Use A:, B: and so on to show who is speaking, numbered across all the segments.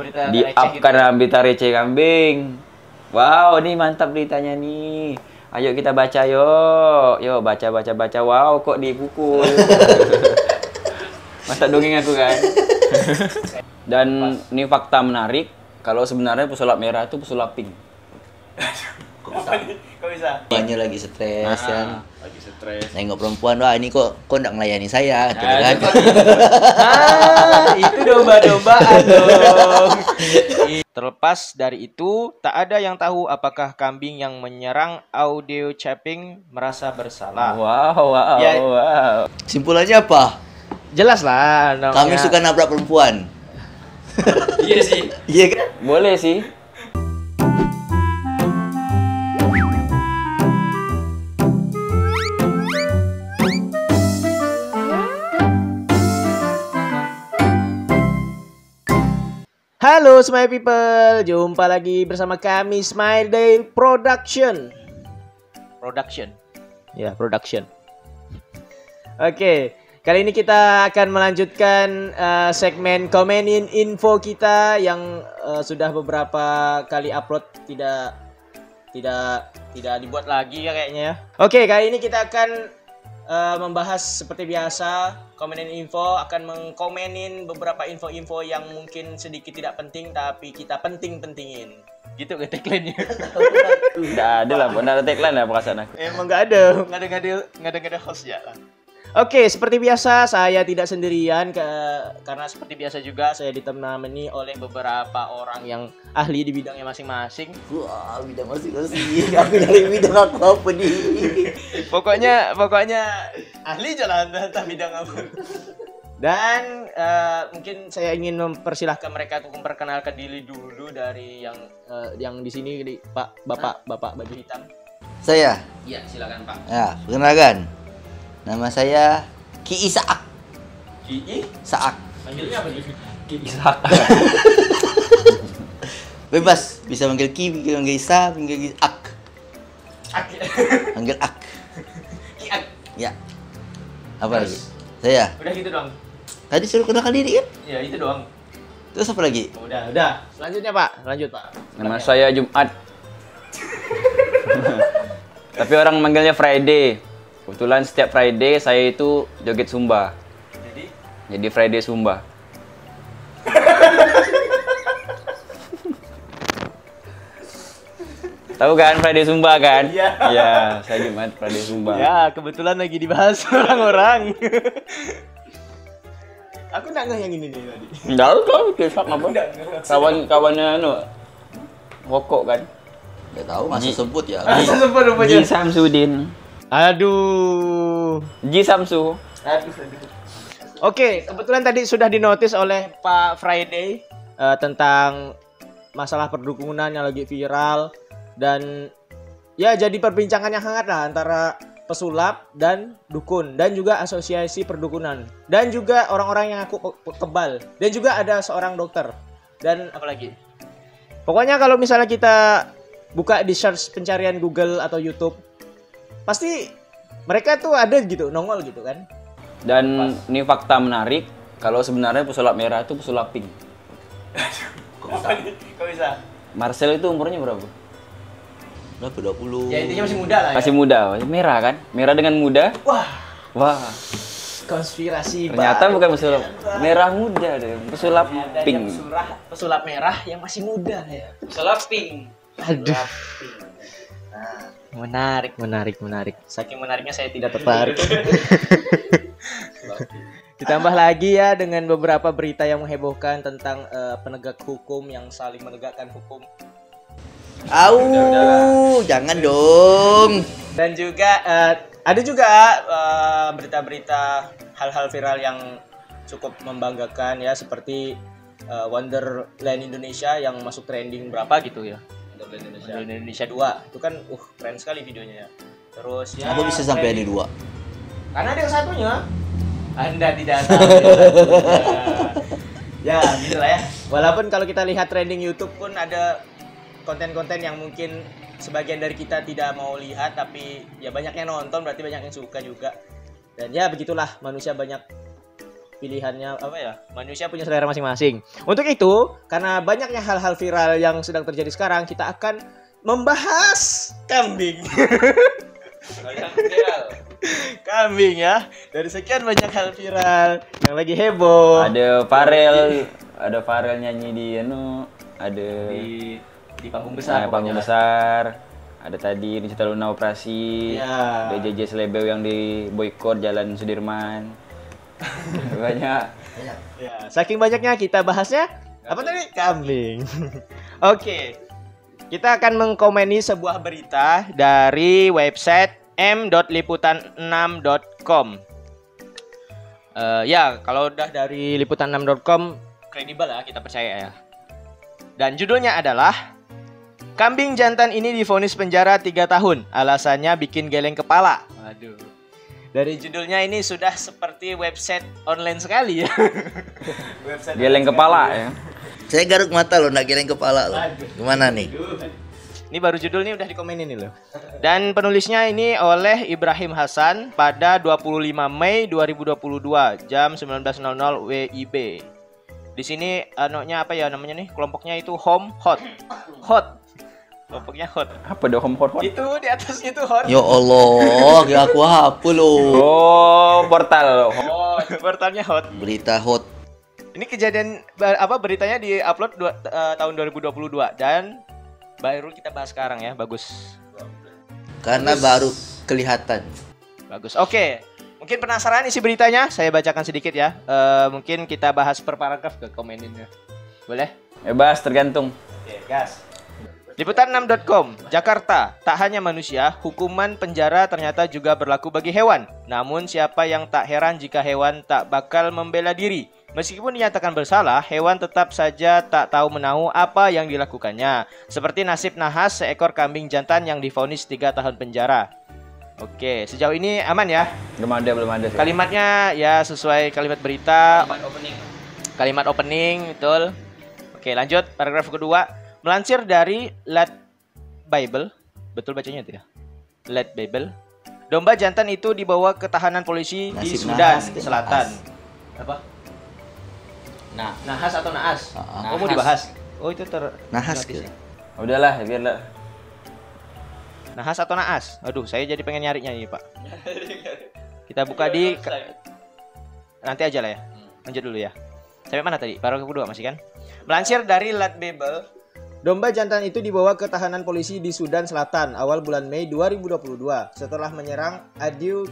A: Di up karena berita receh kambing. Wow, ini mantap beritanya nih. Ayo kita baca yuk. Yuk baca. Wow, kok dipukul. Masa dongeng aku kan. Dan ini fakta menarik. Kalau sebenarnya pesulap merah itu pesulap pink.
B: Kok bisa?
C: Banyak lagi stres kan.
B: Lagi stres.
C: Nengok perempuan, wah ini kok nggak melayani saya, gitu kan.
B: Itu domba-dombaan dong. Terlepas dari itu, tak ada yang tahu apakah kambing yang menyerang audio Ceping merasa bersalah.
A: Wow.
B: Ya.
A: Wow.
C: Simpulannya apa?
B: Jelas lah.
C: Kami suka nabrak perempuan.
B: Iya sih.
C: Iya kan?
A: Boleh sih.
B: Halo Smile People, jumpa lagi bersama kami Smile Day Production. Ya, production. Oke, kali ini kita akan melanjutkan segmen Komenin Info kita yang sudah beberapa kali upload tidak dibuat lagi ya kayaknya ya. Oke, kali ini kita akan membahas seperti biasa. Komenin Info akan mengkomenin beberapa info-info yang mungkin sedikit tidak penting tapi kita penting-pentingin. Gitu ke tagline-nya.
A: Nggak ada lah, nggak ada tagline lah perasaan aku.
B: Emang nggak ada host ya lah. Oke, seperti biasa saya tidak sendirian karena seperti biasa juga saya ditemani oleh beberapa orang yang ahli di bidangnya masing-masing.
C: Wah, bidang masing-masing. Aku nyari bidang aku apa nih?
B: Pokoknya ahli jalan entah bidang apa. Dan mungkin saya ingin mempersilahkan mereka untuk memperkenalkan diri dulu dari yang di sini Bapak baju hitam.
C: Saya.
B: Iya, silakan Pak.
C: Ya, perkenalkan. Nama saya Ki Isaak.
B: Ki
C: Saak.
B: Panggilnya apa nih?
A: Ki Ishak.
C: Bebas, bisa manggil Ki, manggil Isa, manggil Ak. Panggil Ak.
B: Ki Ak.
C: Ya. Apa lagi?
B: Terus?
C: Saya.
B: Udah gitu doang.
C: Tadi suruh kenalkan diri kan?
B: Ya, itu doang.
C: Terus apa lagi?
B: Udah. Selanjutnya Pak, lanjut Pak.
A: Nama saya Jumat. Tapi orang manggilnya Friday. Kebetulan setiap Friday saya itu joget Sumba. Jadi Friday Sumba. Tahu kan Friday Sumba kan?
B: Iya.
A: Iya, saya Jumat Friday Sumba.
B: Ya, kebetulan lagi dibahas orang-orang. Aku nggak ngeh yang ini nih tadi.
A: Enggak tahu kisah apa? Kawan-kawannya rokok kan.
C: Nggak tahu, masih sebut ya.
B: Sebut rupanya.
A: Ji Samsudin.
B: Aduh.
A: Ji Samsu.
B: Oke, kebetulan tadi sudah dinotis oleh Pak Friday tentang masalah perdukunan yang lagi viral dan ya jadi perbincangan yang hangat lah antara pesulap dan dukun dan juga asosiasi perdukunan dan juga orang-orang yang aku kebal dan juga ada seorang dokter dan apalagi. Pokoknya kalau misalnya kita buka di search pencarian Google atau YouTube pasti mereka tuh ada gitu, nongol gitu kan.
A: Dan ini fakta menarik, kalau sebenarnya pesulap merah itu pesulap pink.
B: Kok bisa?
A: Marcel itu umurnya berapa?
C: Berapa? 20.
B: Ya intinya masih muda lah ya.
A: Masih muda, merah kan? Merah dengan muda. Wah.
B: Konspirasi
A: Ternyata
B: baru.
A: bukan pesulap merah muda deh, pesulap
B: Ada
A: pink.
B: yang pesulap merah yang masih muda ya. Pesulap pink. Aduh. Menarik. Saking menariknya saya tidak tertarik. Ditambah lagi ya dengan beberapa berita yang menghebohkan tentang penegak hukum yang saling menegakkan hukum.
C: Jangan dong.
B: Dan juga ada juga berita-berita hal-hal viral yang cukup membanggakan ya seperti Wonderland Indonesia yang masuk trending berapa gitu ya. Wonderland Indonesia 2 itu kan keren sekali videonya ya. Terus ya
C: Apa bisa sampai ada 2?
B: karena ada yang satunya. Anda tidak tahu. Ya, gitu lah ya. Walaupun kalau kita lihat trending YouTube pun ada konten-konten yang mungkin sebagian dari kita tidak mau lihat tapi ya banyak yang nonton berarti banyak yang suka juga. Dan ya begitulah manusia banyak pilihannya apa ya? Manusia punya selera masing-masing. Untuk itu, karena banyaknya hal-hal viral yang sedang terjadi sekarang, kita akan membahas kambing. Kambing ya. Dari sekian banyak hal viral yang lagi heboh.
A: Ada Farel nyanyi di ada
B: Di panggung besar.
A: panggung besar. Ada tadi Nisa Luna operasi.
B: Ya.
A: Ada JJ Selebeu yang di boykot Jalan Sudirman. Banyak.
B: Ya, saking banyaknya kita bahasnya apa tadi? Kambing. Oke. Kita akan mengkomeni sebuah berita dari website m.liputan6.com. Ya, kalau udah dari liputan6.com kredibel ya, kita percaya ya. Dan judulnya adalah kambing jantan ini divonis penjara 3 tahun, alasannya bikin geleng kepala. Waduh. Dari judulnya ini sudah seperti website online sekali ya.
A: Geleng kepala ya.
C: Saya garuk mata loh, nak geleng kepala loh. Gimana nih?
B: Ini baru judulnya udah dikomenin nih loh. Dan penulisnya ini oleh Ibrahim Hasan pada 25 Mei 2022 jam 19.00 WIB. Di sini apa ya namanya nih? Kelompoknya itu Home Hot. Hot. Kelompoknya Hot.
A: Apa dong hot?
B: Itu di atas itu Hot.
C: Ya Allah, ya aku apa loh?
A: Oh, portal.
B: Hot. Portalnya Hot.
C: Berita hot.
B: Ini kejadian beritanya di-upload tahun 2022 dan baru kita bahas sekarang ya. Bagus.
C: Karena baru kelihatan.
B: Bagus. Oke. Mungkin penasaran isi beritanya? Saya bacakan sedikit ya. Mungkin kita bahas per paragraf ke komeninnya. Boleh?
A: Bebas, tergantung.
B: Oke, gas. Liputan6.com, Jakarta. Tak hanya manusia, hukuman penjara ternyata juga berlaku bagi hewan. Namun siapa yang tak heran jika hewan tak bakal membela diri. Meskipun dinyatakan bersalah, hewan tetap saja tak tahu menahu apa yang dilakukannya. Seperti nasib nahas seekor kambing jantan yang divonis 3 tahun penjara. Oke, sejauh ini aman ya?
A: Belum ada.
B: Kalimatnya ya sesuai kalimat berita. Kalimat opening, betul. Oke, lanjut paragraf kedua. Melansir dari Let Bible, betul bacanya itu ya? Let Bible. Domba jantan itu dibawa ke tahanan polisi di
C: Nasib
B: Sudan
C: nahas,
B: Selatan.
C: nahas.
B: Apa?
C: Nah,
B: Nahas atau naas?
C: Nahas.
B: Mau dibahas? Oh, itu
C: nahas
B: notis
C: ke?
B: ya.
A: Udahlah, biarlah.
B: Nahas atau naas? Aduh, saya jadi pengen nyarinya nih, Pak. Kita buka di nanti aja lah ya. Lanjut dulu ya. Sampai mana tadi? Paragraf kedua masih kan? Melansir dari Let Bible, domba jantan itu dibawa ke tahanan polisi di Sudan Selatan awal bulan Mei 2022 setelah menyerang Adiu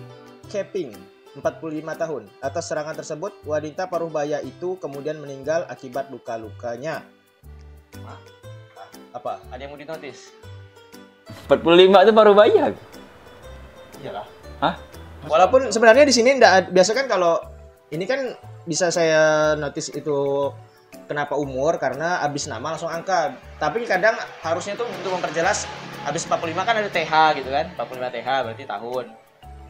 B: Keping, 45 tahun. Atas serangan tersebut, wanita paruh baya itu kemudian meninggal akibat luka-lukanya. Apa? Ada yang mau dinotis?
A: 45 itu baru bayar.
B: Iyalah.
A: Hah?
B: Walaupun sebenarnya di sini enggak, biasa kan kalau ini kan bisa saya notice itu kenapa umur, karena abis nama langsung angka. Tapi kadang harusnya tuh untuk memperjelas abis 45 kan ada TH gitu kan. 45 TH berarti tahun.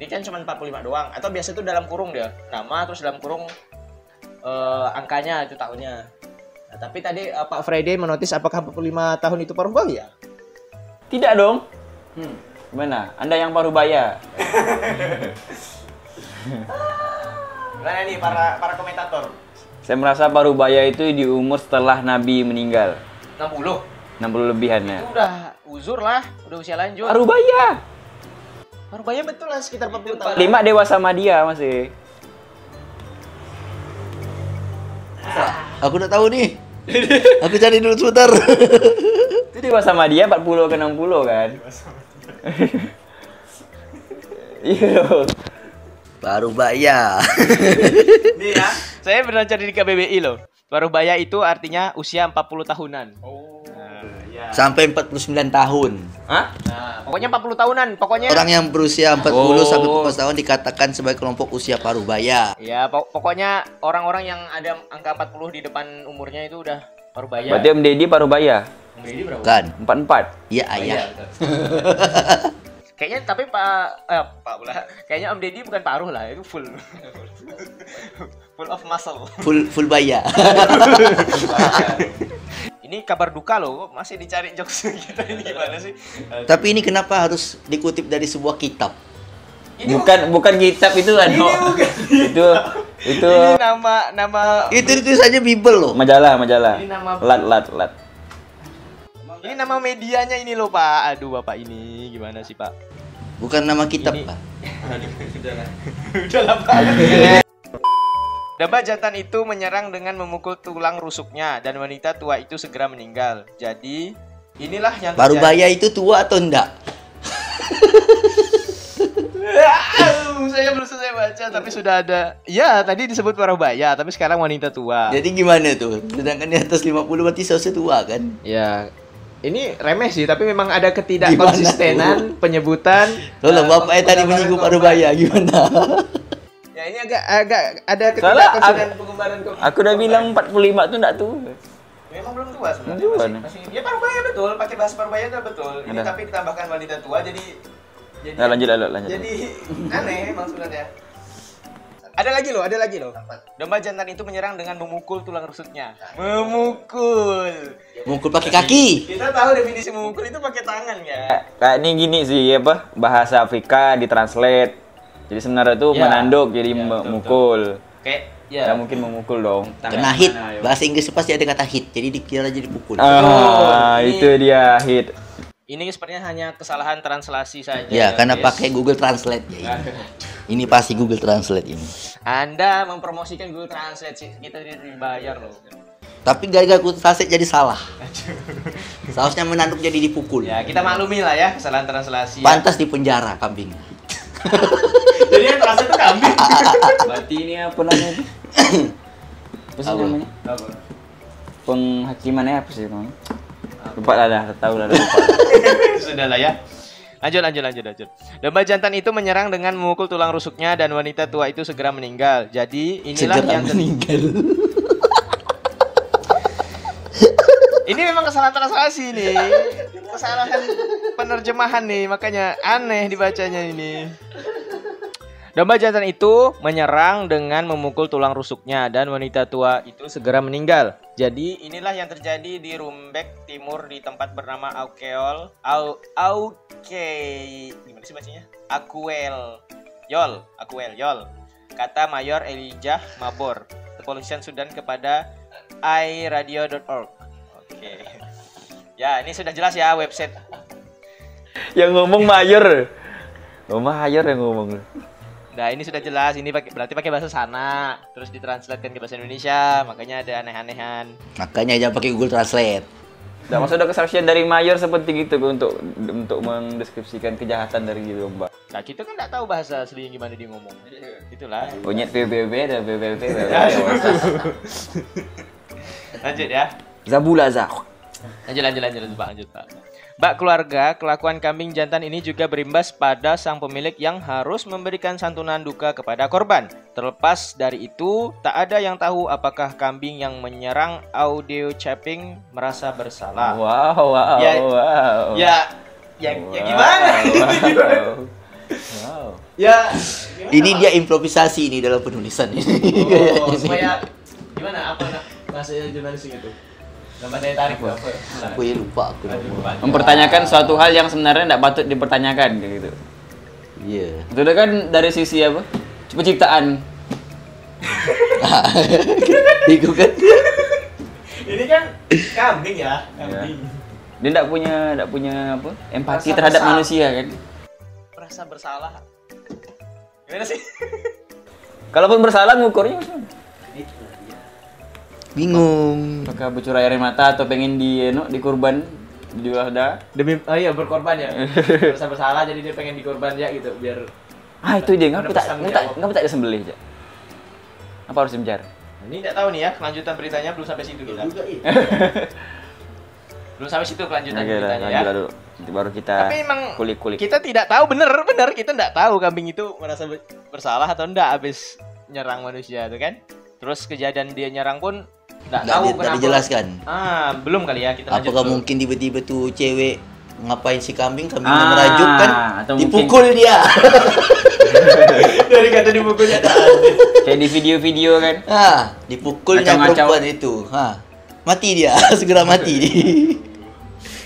B: Ini kan cuma 45 doang. Atau biasa itu dalam kurung dia. Nama terus dalam kurung angkanya itu tahunnya. Nah, tapi tadi Pak Friday menotis apakah 45 tahun itu paruh baya?
A: Tidak dong. Gimana? Anda yang paruh baya.
B: Gimana nih para komentator?
A: Saya merasa paruh baya itu di umur setelah Nabi meninggal.
B: 60.
A: 60 lebihan ya.
B: Itu udah uzur lah, udah usia lanjut.
A: Paruh baya.
B: Paruh baya betul lah sekitar 40 tahun.
A: 5 dewasa sama dia masih.
C: Aku udah tahu nih. Aku cari dulu sebentar.
A: Itu dewasa sama dia 40 ke 60 kan. Iya.
C: Baru baya.
B: Nih ya, saya pernah cari di KBBI loh. Paruh baya itu artinya usia 40 tahunan. Oh. Ya.
C: Sampai 49 tahun.
A: Hah?
B: Nah, pokoknya 40 tahunan, pokoknya.
C: Orang yang berusia 40
A: Oh.
C: sampai 40 tahun dikatakan sebagai kelompok usia paruh baya.
B: Ya, pokoknya orang-orang yang ada angka 40 di depan umurnya itu udah paruh baya.
A: Berarti Om Deddy paruh baya.
B: Om Deddy berapa?
C: Kan?
A: 44.
C: Iya, ayah.
B: Kayaknya tapi Pak pula. Kayaknya Om Deddy bukan paruh lah, itu full. Full of muscle.
C: Full baya.
B: Ini kabar duka loh, masih dicari jokes kita ini gimana sih?
C: Tapi ini kenapa harus dikutip dari sebuah kitab?
A: Bukan kitab itu kan. Itu
B: Ini nama
C: Itu saja Bible loh.
A: majalah.
B: Ini nama-
A: Lat.
B: ini nama medianya ini loh Pak. Aduh Bapak ini gimana sih Pak?
C: Bukan nama kitab,
B: Ini-
C: Pak.
B: Udahlah Pak. Domba jantan itu menyerang dengan memukul tulang rusuknya dan wanita tua itu segera meninggal. Jadi inilah yang
C: Parubaya itu tua atau enggak?
B: Saya belum selesai baca tapi sudah ada. Ya, tadi disebut Parubaya tapi sekarang wanita tua.
C: Jadi gimana tuh? Sedangkan di atas 50 berarti seharusnya tua kan?
B: Ya, ini remeh sih tapi memang ada ketidakkonsistenan penyebutan.
C: Tolong Bapak tadi menyinggung Parubaya gimana?
B: Ya ini agak ada
A: Soalnya
B: ketidakkonsistenan pengembaraan kok.
A: Aku udah bilang 45 tuh enggak tua.
B: Memang belum tua sebenarnya.
A: Belum tua,
B: Masih, ya Parubaya betul, pakai bahasa Parubaya udah betul. Ini
A: Ada.
B: tapi ditambahkan wanita tua jadi
A: Nah, lanjut.
B: Jadi aneh emang sebenarnya. Ada lagi loh. Domba jantan itu menyerang dengan memukul tulang rusuknya. Memukul.
C: Mukul pakai kaki.
B: Kita tahu definisi memukul itu pakai tangan ya.
A: Kayak ini gini sih apa? Bahasa Afrika ditranslate. Jadi sebenarnya tuh
B: Ya.
A: menanduk jadi
B: Ya, betul,
A: memukul.
B: Kayak
A: Ya mungkin memukul dong.
C: Kena hit. Bahasa Inggris pasti ada kata hit. Jadi dikira aja dipukul.
B: ini-
A: Itu dia hit.
B: Ini sepertinya hanya kesalahan translasi saja.
C: Ya, karena
B: guys.
C: pakai Google Translate ya. Ini pasti Google Translate ini.
B: Anda mempromosikan Google Translate sih, kita tidak dibayar loh.
C: Tapi gara-gara Google Translate jadi salah. Seharusnya menanduk jadi dipukul.
B: Ya, kita maklumi lah ya kesalahan translasi. Ya.
C: Pantas di penjara kambing.
B: Jadi yang translate itu kambing.
A: Berarti ini apa namanya? Apa sih
C: Apa?
A: namanya? Penghakimannya apa sih namanya? Lupa lah, tahu lah, lupa.
B: Sudahlah ya. Lanjut. Domba jantan itu menyerang dengan memukul tulang rusuknya dan wanita tua itu segera meninggal. Jadi inilah
C: Segera
B: yang
C: meninggal.
B: Ini memang kesalahan translasi nih. Kesalahan penerjemahan nih, makanya aneh dibacanya ini. Domba jantan itu menyerang dengan memukul tulang rusuknya dan wanita tua itu segera meninggal. Jadi inilah yang terjadi di Rumbek Timur di tempat bernama Aukeol. Gimana sih bacanya? Akuel Yol. Kata Mayor Elijah Mabor, Kepolisian Sudan kepada iRadio.org. Oke. Ya, ini sudah jelas ya website.
A: Yang ngomong mayor. Mayor yang ngomong.
B: Nah, ini sudah jelas. Ini berarti pakai bahasa sana, terus ditranslatekan ke bahasa Indonesia, makanya ada aneh-anehan.
C: Makanya jangan pakai Google Translate.
A: Tidak maksud ada kesaksian dari mayor seperti gitu untuk mendeskripsikan kejahatan dari domba.
B: Nah, kita kan nggak tahu bahasa aslinya gimana dia ngomong. Itulah.
A: Onyet PBB dan PBB.
B: Lanjut ya.
A: Zabulaza.
B: Lanjut, Pak. Bak keluarga, kelakuan kambing jantan ini juga berimbas pada sang pemilik yang harus memberikan santunan duka kepada korban. Terlepas dari itu, tak ada yang tahu apakah kambing yang menyerang audio Caping merasa bersalah.
A: Wow.
B: Ya gimana?
A: Wow.
B: Ya,
C: Ini dia improvisasi ini dalam penulisan ini.
B: supaya gimana? Apa bahasa jurnalis itu? Gambar daya tarik apa?
C: Aku ya lupa aku.
A: Mempertanyakan suatu hal yang sebenarnya tidak patut dipertanyakan kayak gitu.
C: Iya.
A: Itu udah kan dari sisi apa? Penciptaan.
C: Itu kan.
B: Ini kan kambing ya, kambing.
A: Dia tidak punya apa? Empati
B: Rasa
A: terhadap
B: bersalah.
A: manusia kan.
B: Merasa bersalah. Gimana sih?
A: Kalaupun bersalah ngukurnya maksudnya.
C: Bingung.
A: Apakah bercurah air mata atau pengen dikurban di ada?
B: Demi berkorban ya. Merasa bersalah jadi dia pengen dikorban ya gitu biar
A: Itu dia ngapa tak
B: Tanggung jawab.
A: ngapa tak disembelih aja. Apa harus dipenjara?
B: ini enggak tahu nih ya kelanjutan beritanya belum sampai situ kita. Belum sampai situ kelanjutan
A: Oke,
B: beritanya ya.
A: lanjut dulu. Nanti baru kita
B: Tapi emang
A: kulik-kulik.
B: kita tidak tahu bener kita tidak tahu kambing itu merasa bersalah atau enggak habis nyerang manusia itu kan. Terus kejadian dia nyerang pun enggak tahu
C: Nggak
B: kenapa.
C: dijelaskan.
B: Belum kali ya kita lanjut.
C: Apakah
B: dulu.
C: mungkin tiba-tiba tuh cewek ngapain si kambingnya
A: Ah,
C: merajuk kan?
A: atau mungkin-
C: Dipukul dia.
B: dari kata dipukulnya ada.
A: Kayak di video-video kan.
C: Dipukulnya
A: Ngacau-ngacau.
C: perempuan itu. Mati dia, segera mati.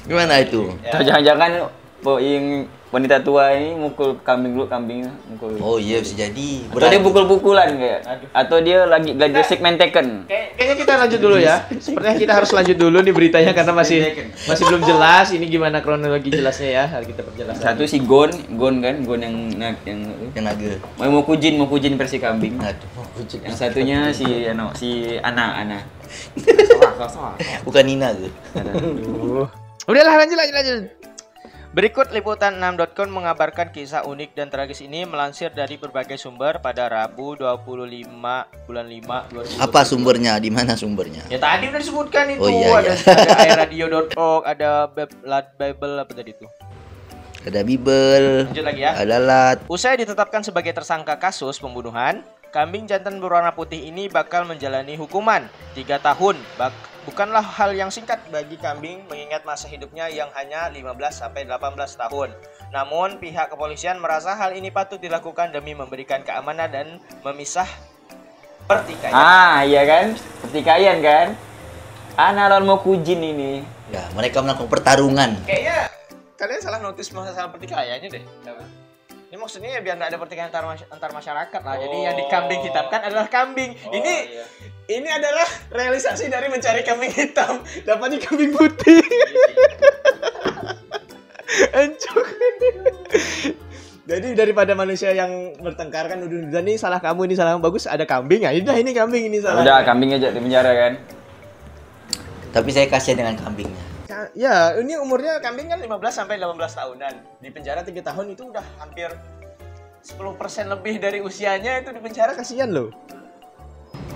C: Gimana itu?
A: Atau jangan-jangan yang wanita tua ini mukul kambing dulu, kambingnya mukul.
C: Oh iya bisa jadi.
A: Atau dia pukul-pukulan kayak. Atau dia lagi segmen Tekken.
B: Kayaknya kita lanjut dulu ya. Sepertinya kita harus lanjut dulu nih beritanya karena masih belum jelas. Ini gimana kronologi jelasnya ya? Harus kita perjelas.
A: Satu si Gon kan, Gon yang
C: naga.
A: Mau kujin versi kambing.
C: Aduh,
A: Yang satunya si Ana.
C: Bukan Nina tuh.
B: Udahlah lanjut. Berikut liputan 6.com mengabarkan kisah unik dan tragis ini melansir dari berbagai sumber pada Rabu 25 bulan 5 2020.
C: Apa sumbernya? Di mana sumbernya?
B: Ya tadi udah disebutkan itu.
C: Oh, iya.
B: Ada airadio.org, ada Bible apa tadi itu?
C: Ada Bible.
B: Lanjut lagi ya.
C: Ada Lat.
B: Usai ditetapkan sebagai tersangka kasus pembunuhan, kambing jantan berwarna putih ini bakal menjalani hukuman 3 tahun. Bukanlah hal yang singkat bagi kambing mengingat masa hidupnya yang hanya 15-18 tahun. Namun pihak kepolisian merasa hal ini patut dilakukan demi memberikan keamanan dan memisah pertikaian.
A: Iya kan? Pertikaian kan? Ana lawan mau kujin ini.
C: Ya, mereka melakukan pertarungan.
B: Kayaknya kalian salah notice masalah pertikaiannya deh. Ini maksudnya ya biar nggak ada pertikaian antar masyarakat lah. Jadi yang dikambing hitamkan adalah kambing. Ini adalah realisasi dari mencari kambing hitam, dapatnya kambing putih. Ancuk. Jadi daripada manusia yang bertengkar kan udah ini salah kamu, ini salah kamu, bagus ada kambing ya. Udah ini kambing ini salah.
A: Udah kambing aja di penjara kan.
C: Tapi saya kasihan dengan kambingnya.
B: Ya, ini umurnya kambing kan 15-18 tahunan. Di penjara 3 tahun itu udah hampir 10% lebih dari usianya itu di penjara, kasihan loh.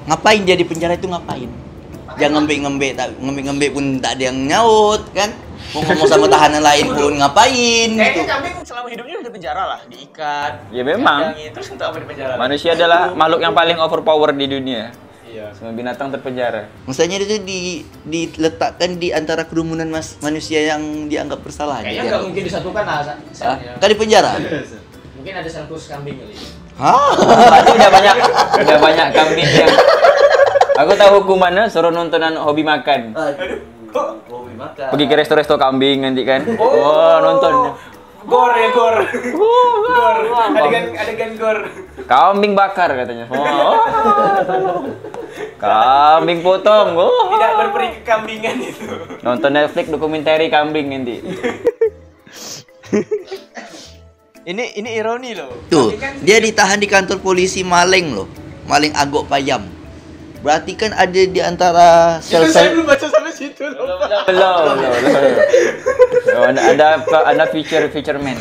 C: Ngapain dia di penjara itu ngapain? Jangan ngembek pun tak ada yang nyaut kan? Mau ngomong sama tahanan lain pun ngapain?
B: Kayaknya
C: gitu.
B: kambing selama hidupnya udah di penjara lah, diikat.
A: Ya memang.
B: Terus untuk apa di penjara?
A: Manusia adalah makhluk yang paling overpower di dunia.
B: Iya.
A: Semua binatang terpenjara.
C: Maksudnya itu diletakkan di antara kerumunan manusia yang dianggap bersalah.
B: Kayaknya nggak mungkin disatukan lah.
C: Kan di penjara?
B: Mungkin ada sel khusus kambing kali.
C: Hah?
A: Pasti udah banyak kambing yang aku tahu hukumannya suruh nontonan hobi makan.
C: Hobi makan.
A: Pergi ke resto kambing nanti kan. Nonton.
B: Gor. Adegan gor.
A: Kambing bakar katanya. Kambing potong.
B: Tidak berperi kekambingan itu.
A: Nonton Netflix dokumenter kambing nanti.
B: Ini ironi loh.
C: Tuh, dia ditahan di kantor polisi Maleng loh. Maleng Agok Payam. Berarti kan ada di antara
B: Saya
C: sel-sel.
B: belum baca sampai situ loh.
A: Belum. Ada feature man.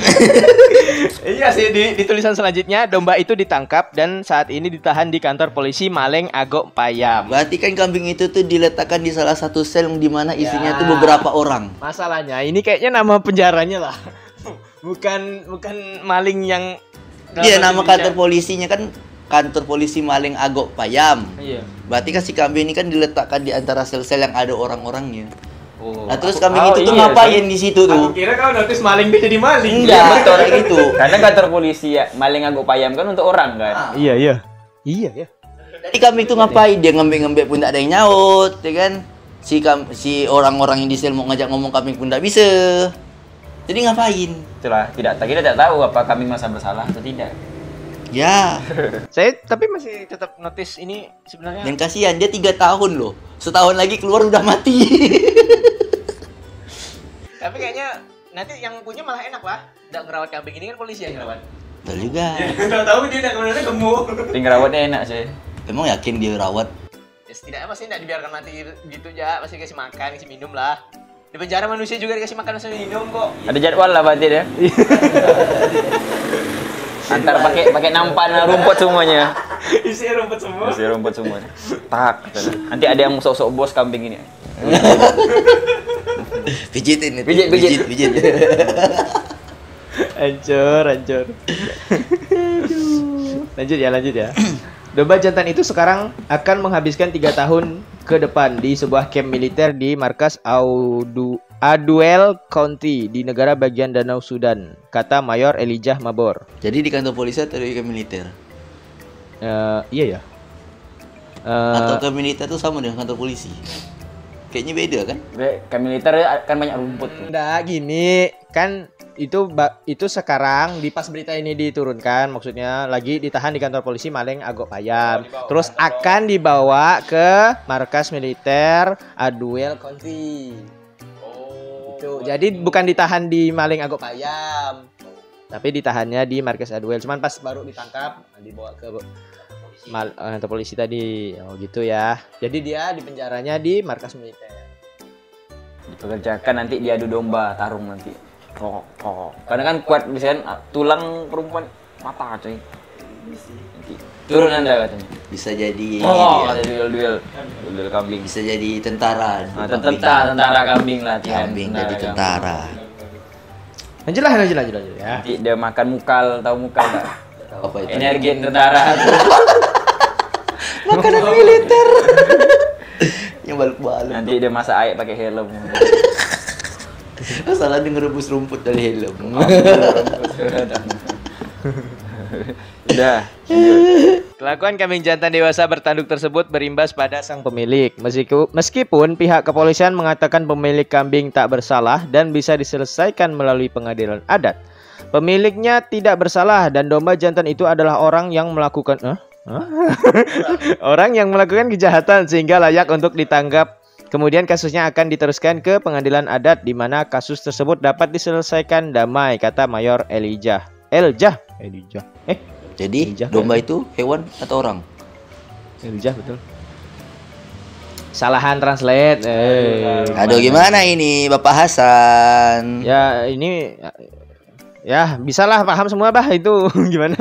B: Iya sih, di tulisan selanjutnya domba itu ditangkap dan saat ini ditahan di kantor polisi Maleng Agok Payam.
C: Berarti kan kambing itu tuh diletakkan di salah satu sel di mana isinya tuh beberapa orang.
B: Masalahnya ini kayaknya nama penjaranya lah. Bukan maling yang
C: Iya, nama kantor polisinya kan kantor polisi Maleng Agok Payam.
B: Iya.
C: Berarti kan si kambing ini kan diletakkan di antara sel-sel yang ada orang-orangnya.
A: Oh.
C: Nah, terus kambing itu tuh ngapain di situ tuh?
B: Aku kira kau notice maling dia jadi maling.
C: Enggak, betul kayak gitu.
A: Karena kantor polisi ya, Maleng Agok Payam kan untuk orang kan.
B: Iya ya.
C: Jadi kambing itu ngapain? Dia ngembek-ngembek pun tak ada yang nyaut, ya kan? Si orang-orang yang di sel mau ngajak ngomong kambing pun tak bisa. Jadi ngapain?
A: Itulah, kita tidak tahu apa kambing masa bersalah atau tidak.
C: Ya.
B: Saya tapi masih tetap notice ini sebenarnya.
C: Dan kasihan dia 3 tahun loh. Setahun lagi keluar udah mati.
B: Tapi kayaknya nanti yang punya malah enak lah. Nggak ngerawat kambing ini kan polisi yang ngerawat.
C: Betul juga.
B: Nggak tahu dia nggak kemana gemuk.
A: Tapi ngerawatnya enak sih.
C: Emang yakin dia rawat?
B: Ya setidaknya pasti nggak dibiarkan mati gitu aja. Pasti dikasih makan, dikasih minum lah. Di penjara manusia juga dikasih makan dan minum kok.
A: Ada jadwal lah berarti ya. Antar pakai nampan rumput semuanya.
B: Isi rumput semua.
A: Isi rumput semuanya. Tak. Nanti ada yang sok-sok bos kambing ini.
C: Pijitin itu.
A: Pijit.
B: Hancur. Lanjut ya. Domba jantan itu sekarang akan menghabiskan 3 tahun ke depan di sebuah camp militer di markas Aduel County di negara bagian Danau Sudan, kata Mayor Elijah Mabor.
C: Jadi di kantor polisi atau di militer?
B: Iya ya.
C: Atau ke militer itu sama dengan kantor polisi? Kayaknya beda kan?
A: Kayak militer kan banyak rumput tuh.
B: Enggak, gini kan itu sekarang di pas berita ini diturunkan, maksudnya lagi ditahan di kantor polisi Maleng Agok Payam. Terus akan dibawa ke markas militer Aduel Country. Itu. Jadi bukan ditahan di Maleng Agok Payam, tapi ditahannya di markas Aduel. Cuman pas baru ditangkap dibawa ke kantor polisi tadi. Oh gitu ya. Jadi dia di penjaranya di markas militer.
A: Dipekerjakan nanti diadu domba, tarung nanti. Karena kan kuat misalnya tulang perempuan patah coy. Nanti turun Anda katanya.
C: Bisa jadi
A: ada duel kambing.
C: bisa jadi tentara.
A: Nah, tentara kambing latihan.
C: Kambing jadi tentara.
B: Lanjut ya.
A: Nanti dia makan mukal, tahu mukal enggak?
C: Apa itu?
A: Energi tentara.
C: Makanan militer. Yang baluk-baluk.
A: Nanti dia masak air pakai helm.
C: Salah dia ngerebus rumput dari helm.
A: Udah.
B: Kelakuan kambing jantan dewasa bertanduk tersebut berimbas pada sang pemilik. Meskipun pihak kepolisian mengatakan pemilik kambing tak bersalah dan bisa diselesaikan melalui pengadilan adat. Pemiliknya tidak bersalah dan domba jantan itu adalah orang yang melakukan orang yang melakukan kejahatan sehingga layak untuk ditangkap. Kemudian kasusnya akan diteruskan ke pengadilan adat di mana kasus tersebut dapat diselesaikan damai, kata Mayor Elijah.
C: Jadi
B: Elijah,
C: domba itu hewan atau orang?
B: Elijah betul. Salahan translate.
C: Aduh gimana ini Bapak Hasan?
B: Ya ini ya bisalah paham semua bah itu gimana.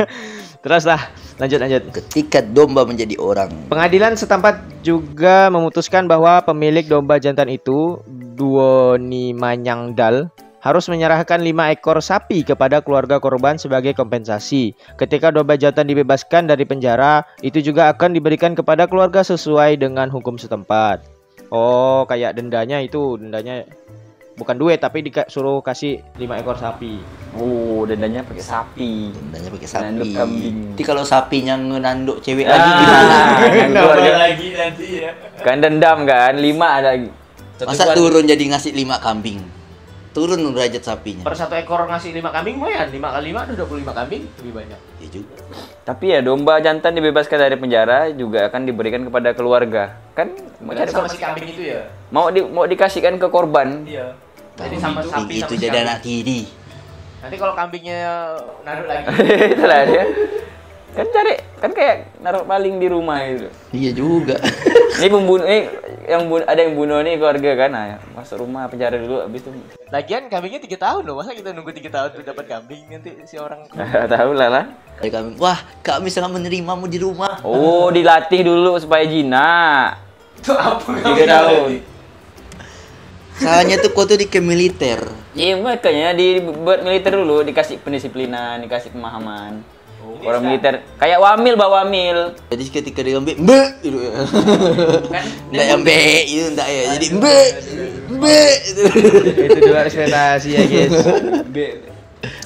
B: Terus lah lanjut.
C: Ketika domba menjadi orang.
B: Pengadilan setempat juga memutuskan bahwa pemilik domba jantan itu Duoni Manyangdal harus menyerahkan 5 ekor sapi kepada keluarga korban sebagai kompensasi. Ketika domba jantan dibebaskan dari penjara, itu juga akan diberikan kepada keluarga sesuai dengan hukum setempat. Oh, kayak dendanya bukan duit tapi disuruh kasih 5 ekor sapi.
A: Oh, dendanya pakai sapi. Nanduk kambing.
C: Nanti kalau sapinya ngenanduk cewek lagi gimana?
A: Keluarga lagi nanti ya. Kan dendam kan, 5 ada lagi.
C: Masa turun jadi ngasih 5 kambing? Turun derajat sapinya.
B: Per 1 ekor ngasih 5 kambing lumayan. 5 kali 5 ada 25 kambing, lebih banyak.
C: Ya juga.
A: Tapi ya domba jantan dibebaskan dari penjara juga akan diberikan kepada keluarga. Kan mau cari
B: sama si kambing itu ya.
A: mau dikasihkan ke korban.
B: Iya.
C: Jadi
B: sama sapi
C: itu
B: sama
C: jadi
B: si
C: anak tiri.
B: Nanti kalau kambingnya naruh lagi.
A: Itulah dia. Kan kayak naruh maling di rumah itu.
C: Iya juga.
A: Ini ada yang bunuh nih keluarga kan. Nah, masuk rumah penjara dulu habis itu.
B: Lagian kambingnya 3 tahun loh. Masa kita nunggu 3 tahun untuk dapat kambing nanti si orang.
A: Tahu lah.
C: Dari kambing. Wah, kami sangat menerimamu di rumah.
A: Oh, dilatih dulu supaya jinak.
B: Itu apa?
A: 3 tahun.
C: Salahnya tuh kau tuh di ke militer.
A: Iya, makanya dibuat militer dulu, dikasih pendisiplinan, dikasih pemahaman. Orang militer kayak wamil, bawa wamil.
C: Jadi ketika dia ngambil mbek gitu. Enggak yang mbek itu enggak ya. Jadi mbek itu.
B: Itu dua ekspektasi ya, guys.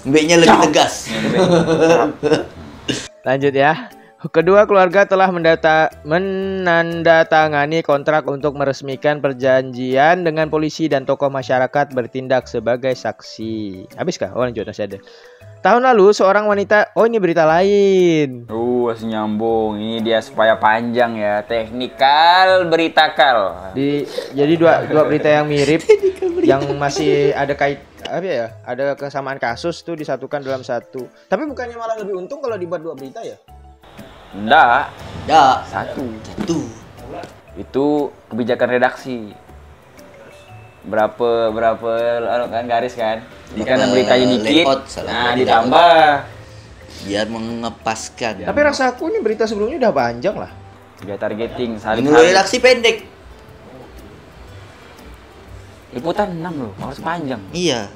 C: Mbeknya lebih tegas.
B: Lanjut ya. Kedua keluarga telah menandatangani kontrak untuk meresmikan perjanjian dengan polisi dan tokoh masyarakat bertindak sebagai saksi. Habiskah? Oh lanjut, masih ada. Tahun lalu seorang wanita, oh ini berita lain.
A: Masih nyambung. Ini dia supaya panjang ya. Teknikal beritakal.
B: Jadi dua berita yang mirip yang masih ada ada kesamaan kasus tuh disatukan dalam satu. Tapi bukannya malah lebih untung kalau dibuat 2 berita ya?
A: Enggak.
C: Satu.
A: Itu kebijakan redaksi. Berapa kan garis kan? Karena beritanya dikit. Nah, ditambah
C: biar mengepaskan.
B: Tapi rasaku ini berita sebelumnya udah panjang lah.
A: Dia targeting saling.
C: Menurut redaksi pendek.
A: Liputan 6 loh, harus panjang.
C: Iya.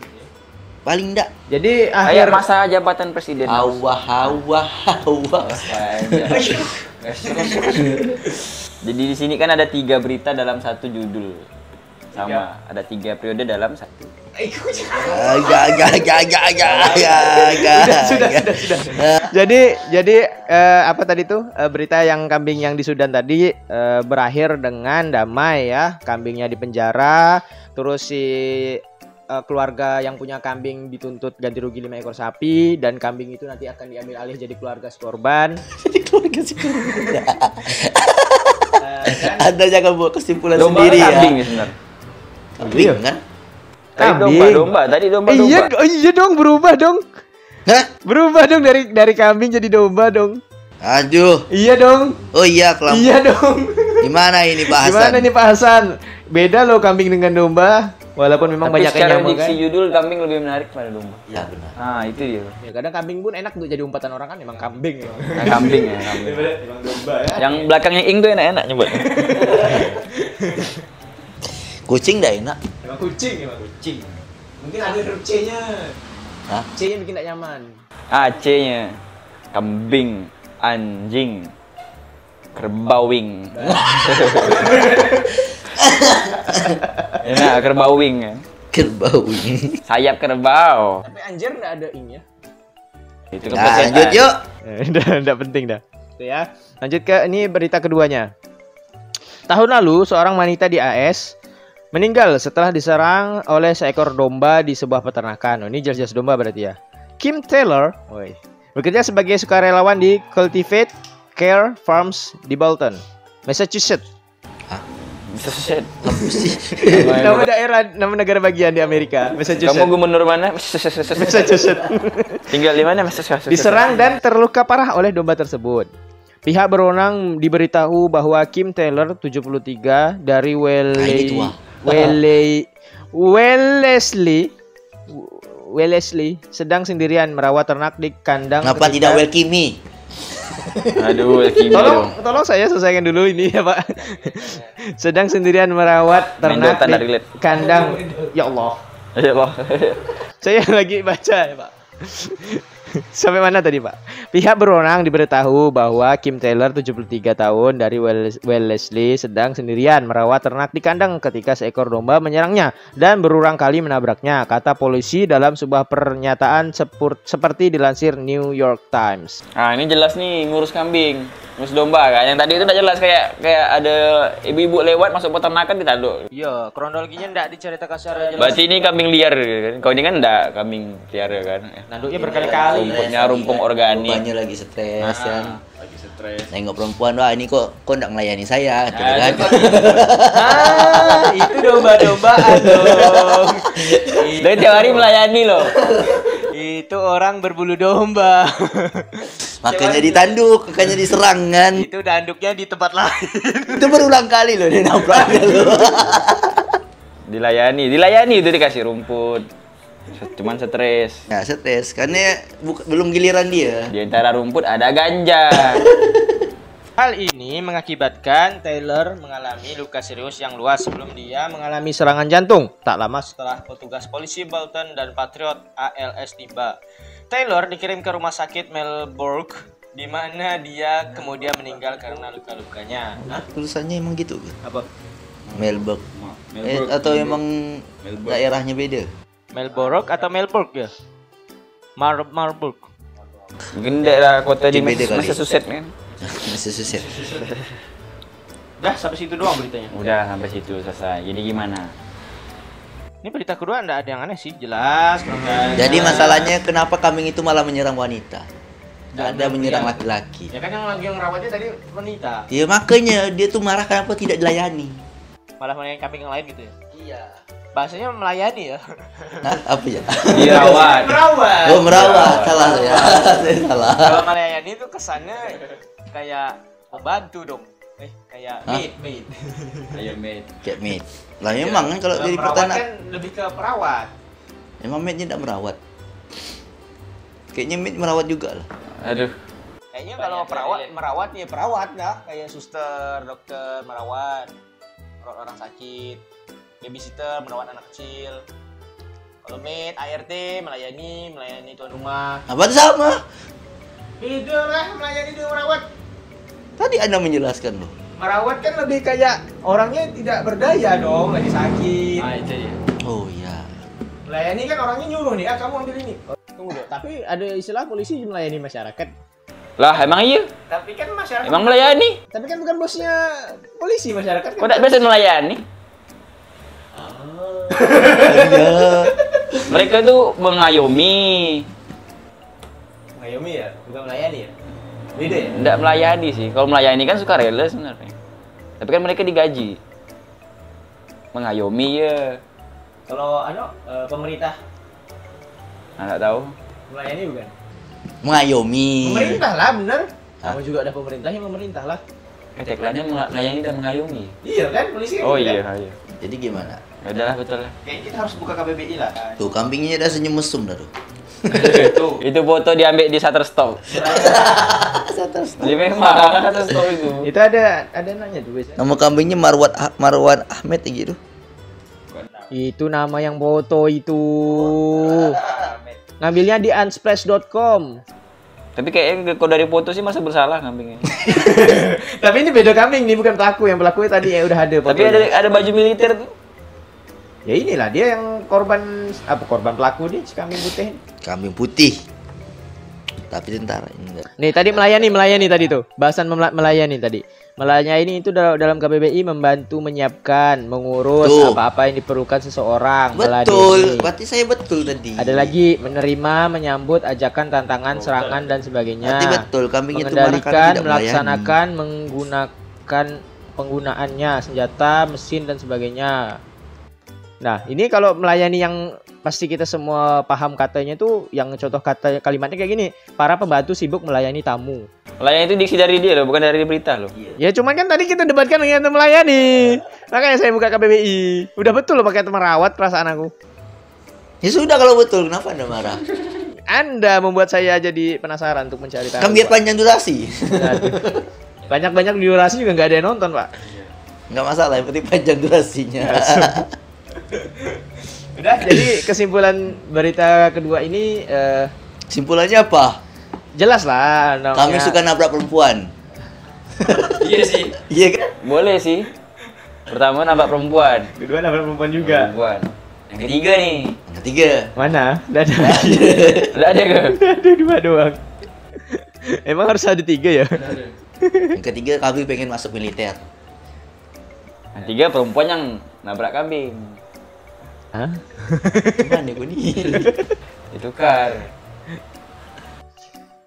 C: Paling enggak.
B: Jadi
A: Kayak masa jabatan presiden.
C: Hawa.
A: Jadi di sini kan ada 3 berita dalam satu judul. Sama, ada 3 periode dalam satu.
B: Sudah. Jadi apa tadi tuh berita yang kambing yang di Sudan tadi berakhir dengan damai ya. Kambingnya dipenjara, terus si keluarga yang punya kambing dituntut ganti rugi 5 ekor sapi, dan kambing itu nanti akan diambil alih jadi keluarga si korban.
C: Jadi keluarga si korban. Anda jangan buat kesimpulan
A: Domba
C: sendiri ya.
A: kambing sebenarnya.
C: Kambing kan?
A: Tadi domba, tadi domba.
B: Iya dong, berubah dong.
C: Hah?
B: Berubah dong dari kambing jadi domba dong.
C: Aduh.
B: Iya dong.
C: Oh iya, kelam.
B: Iya dong.
C: Gimana ini bahasan?
B: Gimana nih Pak Hasan? Beda loh kambing dengan domba. Walaupun memang
A: Tapi
B: banyak yang
A: secara
B: nyambung
A: diksi
B: kan.
A: judul kambing lebih menarik pada domba.
C: Iya benar.
A: Ah, itu dia.
B: Ya kadang kambing pun enak untuk jadi umpatan orang kan, emang kambing emang.
A: Nah, kambing ya, kambing.
B: Emang domba ya.
A: Yang belakangnya ing tuh enak-enak nyebut.
C: Kucing dah enak.
B: Emang kucing. Mungkin ada huruf C-nya.
C: Hah?
B: C-nya bikin tidak nyaman.
A: Ah, C-nya. Kambing, anjing, kerbauing. Enak kerbauing ya.
C: Kerbau.
A: Sayap kerbau.
B: Tapi anjir enggak ada ing ya.
A: Itu
C: Nah, lanjut yuk.
B: Udah penting dah. Itu ya. Lanjut ke ini berita keduanya. Tahun lalu seorang wanita di AS meninggal setelah diserang oleh seekor domba di sebuah peternakan. Oh, ini jelas-jelas domba berarti ya. Kim Taylor, bekerja sebagai sukarelawan di Cultivate Care Farms di Bolton, Massachusetts.
A: Set.
B: Nama daerah, nama negara bagian di Amerika, Massachusetts.
A: Kamu gubernur mana?
B: Massachusetts.
A: Tinggal di mana? Massachusetts.
B: Diserang dan terluka parah oleh domba tersebut. Pihak berwenang diberitahu bahwa Kim Taylor 73 dari Wellesley sedang sendirian merawat ternak di kandang.
C: Kenapa tidak Welkimi?
A: Aduh, Kimi dong.
B: Tolong saya selesaikan dulu ini ya Pak. Sedang sendirian merawat ternak di kandang. Ya Allah.
A: Ya Allah.
B: Saya lagi baca ya Pak. Sampai mana tadi Pak? Pihak berwenang diberitahu bahwa Kim Taylor 73 tahun dari Wellesley sedang sendirian merawat ternak di kandang ketika seekor domba menyerangnya dan berulang kali menabraknya, kata polisi dalam sebuah pernyataan seperti dilansir New York Times.
A: Nah, ini jelas nih ngurus kambing, ngurus domba kan. Yang tadi itu tidak jelas, kayak ada ibu-ibu lewat masuk peternakan ditanduk.
B: Iya, kronologinya enggak diceritakan secara jelas.
A: Berarti ini kambing liar kan. Kau ini kan enggak kambing liar kan.
B: Nanduknya berkali-kali.
A: Rumputnya rumpung organik.
C: Rupanya lagi stres kan. Lagi stres. Nengok perempuan, wah ini kok enggak melayani saya gitu kan.
B: Itu domba-dombaan dong.
A: Dari tiap hari melayani loh.
B: Itu orang berbulu domba.
C: Makanya ditanduk, makanya diserang kan.
B: Itu danduknya di tempat lain.
C: Itu berulang kali loh dia nabraknya loh.
A: Dilayani itu dikasih rumput. Cuman stres.
C: Ya stres karena belum giliran dia.
A: Di antara rumput ada ganja.
B: Hal ini mengakibatkan Taylor mengalami luka serius yang luas sebelum dia mengalami serangan jantung. Tak lama setelah petugas polisi Bolton dan Patriot ALS tiba, Taylor dikirim ke rumah sakit Melbourne, di mana dia kemudian meninggal karena luka-lukanya.
C: Tulisannya emang gitu kan?
B: Apa?
C: Melbourne. Atau emang daerahnya beda?
B: Melbourne atau Melbourne ya? Marburg.
A: Mungkin daerah kota di
C: Beda kali.
A: Massachusetts kan.
C: Massachusetts.
B: Udah sampai situ doang beritanya.
A: Udah sampai situ selesai. Jadi gimana?
B: Ini berita kedua enggak ada yang aneh sih, jelas.
C: Jadi masalahnya kenapa kambing itu malah menyerang wanita? Tidak ada menyerang laki-laki.
B: Ya kan yang lagi ngerawatnya tadi wanita.
C: Ya makanya dia tuh marah kenapa tidak dilayani.
B: Malah melayani kambing yang lain gitu ya? Iya. Bahasanya melayani ya.
C: Hah? Apa ya?
A: Dirawat.
B: Merawat.
C: Oh merawat, salah ya. Saya salah.
B: Kalau melayani itu kesannya kayak membantu dong. Kayak maid.
A: Ayo maid.
C: Kayak maid. Lah emang kan kalau jadi
B: Merawat
C: peternak
B: kan lebih ke perawat.
C: emang maidnya tidak merawat. Kayaknya maid merawat juga lah.
A: Aduh.
B: Kayaknya kalau merawat ya perawat lah, kayak suster, dokter, merawat orang sakit, babysitter, merawat anak kecil. Kalau maid, ART, melayani tuan rumah.
C: Apa sama?
B: Beda lah melayani dengan merawat.
C: Tadi Anda menjelaskan loh.
B: Merawat kan lebih kayak orangnya tidak berdaya dong, lagi sakit.
A: Ah, itu ya.
C: Oh iya.
B: Melayani kan orangnya nyuruh nih, kamu ambil ini. Oh, tunggu dulu. Tapi ada istilah polisi melayani masyarakat.
A: Lah, emang iya?
B: Tapi kan masyarakat.
A: Emang melayani?
B: Tapi kan bukan bosnya polisi masyarakat.
A: Kok tak biasa melayani? Mereka tuh mengayomi.
B: Mengayomi ya, bukan melayani ya. Beda ya?
A: Nggak melayani sih. Kalau melayani kan sukarela sebenarnya. Tapi kan mereka digaji. Mengayomi ya.
B: Kalau pemerintah
A: Nggak tahu.
B: melayani bukan?
C: Mengayomi.
B: Pemerintah lah, bener. Kamu juga ada pemerintahnya, pemerintah lah.
A: Tagline-nya melayani dan mengayomi.
B: Iya kan, polisi kan.
A: Oh
B: gitu
A: iya,
B: kan?
A: iya.
C: Jadi gimana?
A: Ya udahlah, betul lah.
B: Kayak kita harus buka KBBI lah kan.
C: Tuh kambingnya udah senyum mesum dah tuh.
A: Itu foto diambil di Shutterstock. Jadi memang Shutterstock itu.
B: Itu ada nanya tuh biasanya.
C: Nama kambingnya Marwan Ahmed gitu.
B: Itu nama yang foto itu. Ngambilnya di unsplash.com.
A: Tapi kayaknya kalau dari foto sih masa bersalah kambingnya.
B: Tapi ini beda kambing nih, bukan pelaku. Yang pelakunya tadi ya udah ada
A: Tapi
B: fotonya.
A: ada baju militer tuh.
B: Ya inilah dia yang korban pelaku dia si kambing putih.
C: Kambing putih. Tapi tentara enggak.
B: Nih tadi melayani tadi tuh. Bahasan melayani tadi. Melayani itu dalam KBBI membantu menyiapkan, mengurus
C: Tuh.
B: apa-apa yang diperlukan seseorang.
C: Betul.
B: Meladeni.
C: Berarti saya betul tadi.
B: Ada lagi menerima, menyambut ajakan, tantangan, serangan dan sebagainya.
C: Berarti betul kambing itu marah
B: Mengendalikan,
C: karena tidak
B: melaksanakan, menggunakan penggunaannya, senjata, mesin dan sebagainya. Nah, ini kalau melayani yang pasti kita semua paham katanya tuh, yang contoh kata kalimatnya kayak gini, para pembantu sibuk melayani tamu.
A: Melayani itu diksi dari dia loh, bukan dari berita loh.
B: Ya cuman kan tadi kita debatkan dengan melayani. Makanya saya buka KBBI. Udah betul loh pakai merawat perasaan aku.
C: Ya sudah kalau betul, kenapa Anda marah?
B: Anda membuat saya jadi penasaran untuk mencari tahu.
C: Kan biar panjang durasi.
B: Aduh. Banyak-banyak durasi juga nggak ada yang nonton, Pak.
C: Nggak masalah, yang penting panjang durasinya.
B: Udah, jadi kesimpulan berita kedua ini
C: Simpulannya apa?
B: jelas lah.
C: Kami suka nabrak perempuan.
A: Iya sih.
C: Iya kan?
A: Boleh sih. Pertama nabrak perempuan.
B: Kedua nabrak perempuan juga.
A: Perempuan. Yang ketiga nih.
C: Yang ketiga.
B: Mana? Udah ada.
A: Udah ada ke?
B: Ada dua doang. Emang harus ada tiga ya?
C: Yang ketiga kami pengen masuk militer.
A: Yang tiga perempuan yang nabrak kambing.
B: Hah?
C: Gimana gue nih?
A: Ditukar.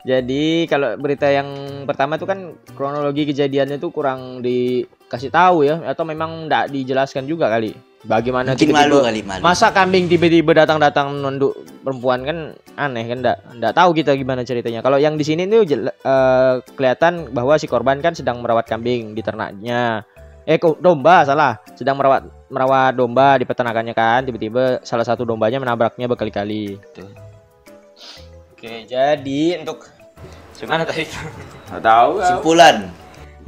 B: Jadi kalau berita yang pertama tuh kan kronologi kejadiannya tuh kurang dikasih tahu ya, atau memang nggak dijelaskan juga kali. Bagaimana
C: Mungkin
B: tiba-tiba-
C: malu kali, malu.
B: Masa kambing tiba-tiba datang nunduk perempuan, kan aneh kan, nggak tahu kita gimana ceritanya. Kalau yang di sini tuh kelihatan bahwa si korban kan sedang merawat kambing di ternaknya. Domba salah, sedang merawat domba di peternakannya kan, tiba-tiba salah satu dombanya menabraknya berkali-kali. Oke, jadi untuk gimana tadi?
A: Nggak tahu.
C: Simpulan.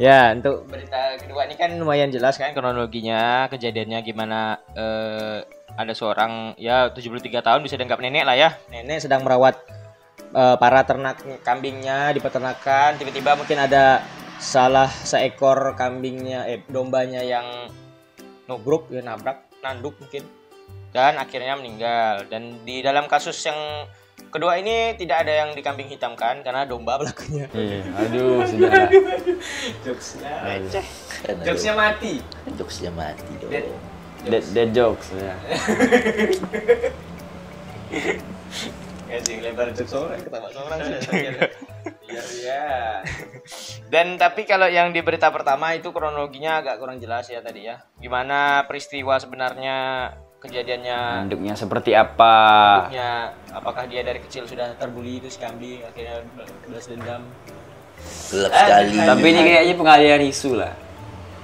B: Ya, untuk berita kedua ini kan lumayan jelas kan kronologinya, kejadiannya gimana. Ada seorang ya 73 tahun bisa dianggap nenek lah ya. Nenek sedang merawat para ternak kambingnya di peternakan. Tiba-tiba mungkin ada salah seekor kambingnya, dombanya yang nubruk ya, nanduk mungkin. Dan akhirnya meninggal. Dan di dalam kasus yang kedua ini tidak ada yang dikambing hitamkan karena domba pelakunya.
A: Iya, aduh, sudah.
B: Jokesnya receh. Jokesnya mati.
C: Jokesnya mati dong.
A: Dead jokes ya.
B: Ya sih, lebar jokes orang, ketawa orang sih. Iya. Dan tapi kalau yang di berita pertama itu kronologinya agak kurang jelas ya tadi ya. Gimana peristiwa sebenarnya, kejadiannya,
A: Induknya seperti apa?
B: bentuknya, apakah dia dari kecil sudah terbuli itu si kambing, akhirnya balas dendam.
C: Gelap sekali.
A: Tapi ini kayaknya pengalihan isu lah.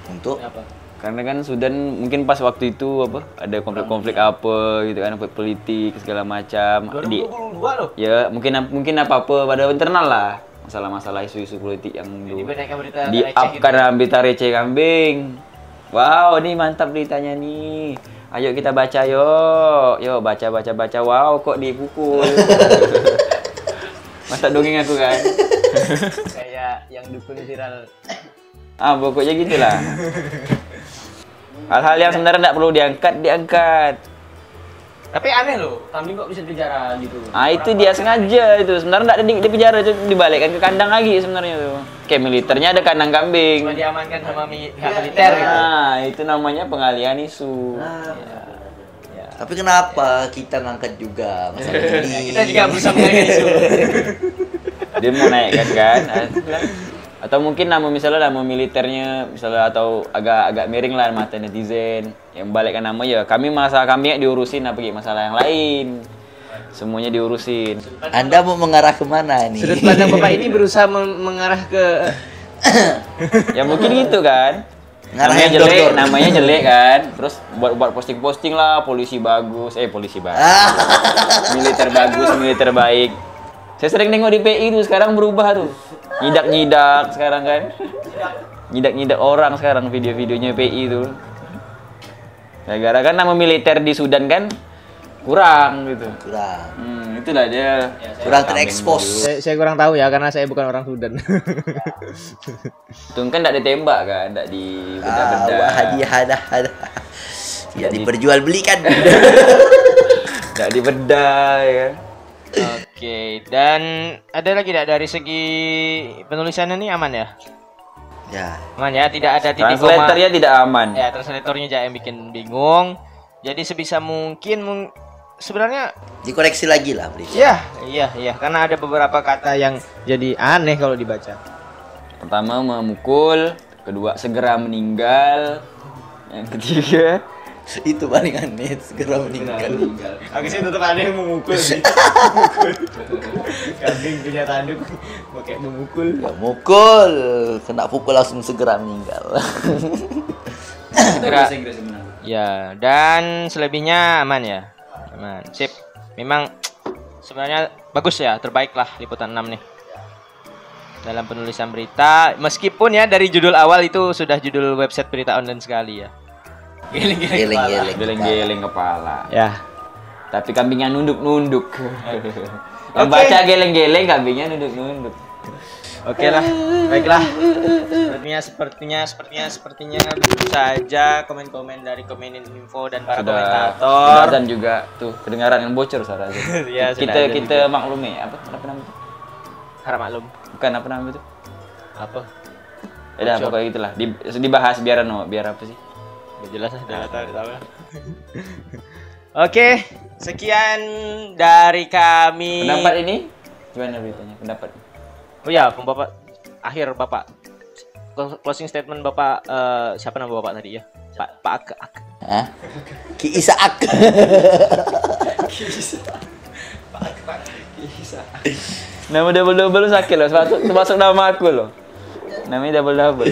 C: Untuk
B: Apa?
A: Karena kan Sudan mungkin pas waktu itu apa ada konflik-konflik apa gitu kan, konflik politik segala macam.
B: 2022 loh.
A: Ya mungkin apa-apa pada internal lah, masalah-masalah isu-isu politik yang
B: Jadi
A: dulu
B: banyak berita
A: di
B: receh
A: up
B: gitu.
A: karena berita receh kambing. Wow, ini mantap beritanya nih. Ayo kita baca yuk baca. Wow, kok dipukul. Masa dongeng aku kan?
B: Kayak yang dukun viral.
A: Pokoknya gitulah. Hal-hal yang sebenarnya tidak perlu diangkat.
B: Tapi aneh loh, kambing kok bisa dipenjara gitu.
A: Ah itu dia sengaja itu. Sebenarnya enggak di penjara, itu dibalikkan ke kandang lagi sebenarnya tuh. Kayak militernya ada kandang kambing.
B: Cuma diamankan sama pihak militer gitu.
A: Nah, itu namanya pengalihan isu. Ya.
C: Tapi kenapa kita ngangkat juga masalah ini?
B: Kita juga berusaha mengangkat isu.
A: Dia mau naikkan kan. Atau mungkin misalnya nama militernya misalnya atau agak miring lah mata netizen. Yang balikkan nama ya kami masalah kambingnya diurusin apa gitu, masalah yang lain. Semuanya diurusin.
C: Anda mau mengarah kemana nih?
B: Sudut pandang Bapak ini berusaha mengarah ke
A: Ya mungkin gitu kan.
C: Ngarah
A: Namanya
C: yang
A: jelek,
C: dor-dor.
A: namanya jelek kan. Terus buat posting lah, polisi bagus, militer bagus, militer baik. Saya sering nengok di PI itu sekarang berubah tuh. Nyidak sekarang kan. Nyidak orang sekarang video-videonya PI itu. Gara-gara kan nama militer di Sudan kan kurang gitu.
C: Kurang.
A: Itulah dia.
C: Kurang terekspos.
B: saya kurang tahu ya karena saya bukan orang Sudan.
A: Itu kan tidak ditembak kan, tidak di beda-beda.
C: Hadiah ada. Tidak diperjualbelikan.
A: Tidak dibedah ya kan.
B: Oke, dan ada lagi tidak dari segi penulisannya nih aman ya?
C: Ya.
B: Aman ya, tidak ada titik koma.
A: Translatornya tidak aman.
B: Ya, translatornya aja yang bikin bingung. Jadi sebisa mungkin sebenarnya
C: Dikoreksi lagi lah, Bri.
B: iya, karena ada beberapa kata yang jadi aneh kalau dibaca.
A: Pertama memukul, kedua segera meninggal, yang ketiga
C: Itu paling aneh, segera meninggal.
B: Aku sih tetap ada yang memukul sih. Kambing punya tanduk pakai memukul.
C: Ya, mukul, kena pukul langsung segera meninggal.
B: Segera. Ya, dan selebihnya aman ya. Aman. Sip. Memang sebenarnya bagus ya, terbaik lah liputan 6 nih. Dalam penulisan berita, meskipun ya dari judul awal itu sudah judul website berita online sekali ya.
A: geleng-geleng kepala.
B: Ya.
A: Tapi kambingnya nunduk-nunduk. Yang baca geleng-geleng, kambingnya nunduk-nunduk.
B: Oke lah, baiklah. Sepertinya begitu saja komen-komen dari Komenin Info dan para
A: Sudah
B: komentator.
A: dan juga tuh kedengaran yang bocor suara aja.
B: Ya, sudah ada
A: kita maklumi apa nama itu?
B: Harap maklum.
A: Bukan apa nama itu?
B: Apa?
A: Ya udah pokoknya gitulah. Dibahas biar apa sih?
B: Gak jelas lah, tahu. Oke, sekian dari kami.
A: Pendapat ini gimana beritanya? Pendapat.
B: Oh ya, akhir Bapak. Closing statement Bapak, siapa nama Bapak tadi ya? Pak Ak.
C: Hah? Ki Isaak.
A: Nama double sakit loh. Termasuk nama aku loh. Namanya double.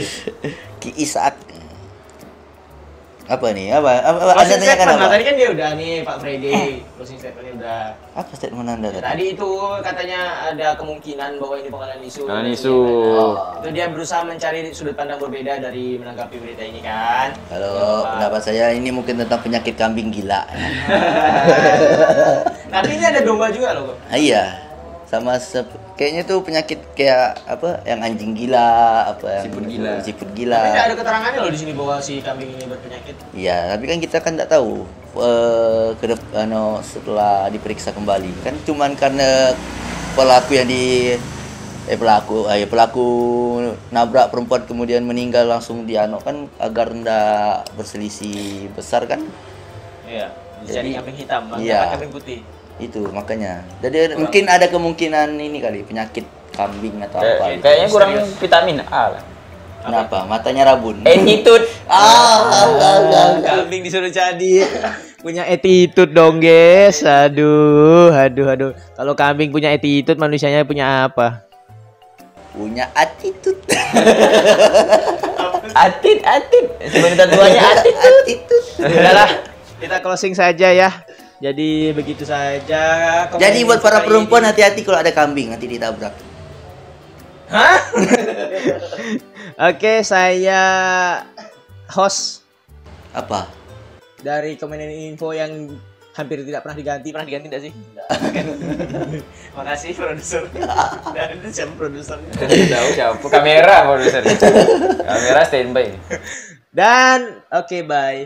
C: Ki Isaak. Apa nih? Apa
B: Closing
C: Anda tanyakan
B: statement
C: apa?
B: Tadi kan dia udah nih Pak Freddy. Closing statementnya udah.
C: Apa statement Anda tadi?
B: Tadi itu katanya ada kemungkinan bahwa ini pengalihan isu.
A: Pengalihan isu.
B: Itu dia berusaha mencari sudut pandang berbeda dari menanggapi berita ini kan.
C: Kalau pendapat saya ini mungkin tentang penyakit kambing gila.
B: Tapi ini ada domba juga loh.
C: Iya. Sama kayaknya tuh penyakit kayak apa yang anjing gila, apa yang siput gila.
B: Tapi tidak ada keterangannya loh di sini bahwa si kambing ini berpenyakit.
C: Iya, tapi kan kita kan tidak tahu setelah diperiksa kembali. Kan cuman karena pelaku yang pelaku nabrak perempuan kemudian meninggal langsung diano kan agar ndak berselisih besar kan.
B: Iya, jadi kambing hitam,
C: iya.
B: Kambing putih.
C: Itu makanya. Jadi mungkin ada kemungkinan ini kali penyakit kambing atau apa.
A: Kayaknya kurang vitamin A lah.
C: Kenapa? Matanya rabun.
A: Attitude.
B: Kambing disuruh jadi punya attitude dong, guys. Aduh. Kalau kambing punya attitude, manusianya punya apa?
C: Punya attitude.
A: Atit. Sebenarnya tuanya attitude.
B: Udahlah, kita closing saja ya. Jadi begitu saja.
C: Jadi buat para perempuan hati-hati kalau ada kambing nanti ditabrak.
B: Hah? Oke, saya host
C: Apa?
B: dari Komenin Info yang hampir tidak pernah diganti. Pernah diganti tidak sih? Makasih produser. Dan siapa produsernya?
A: Tahu siapa? Kamera produser. Kamera standby.
B: Dan oke, bye.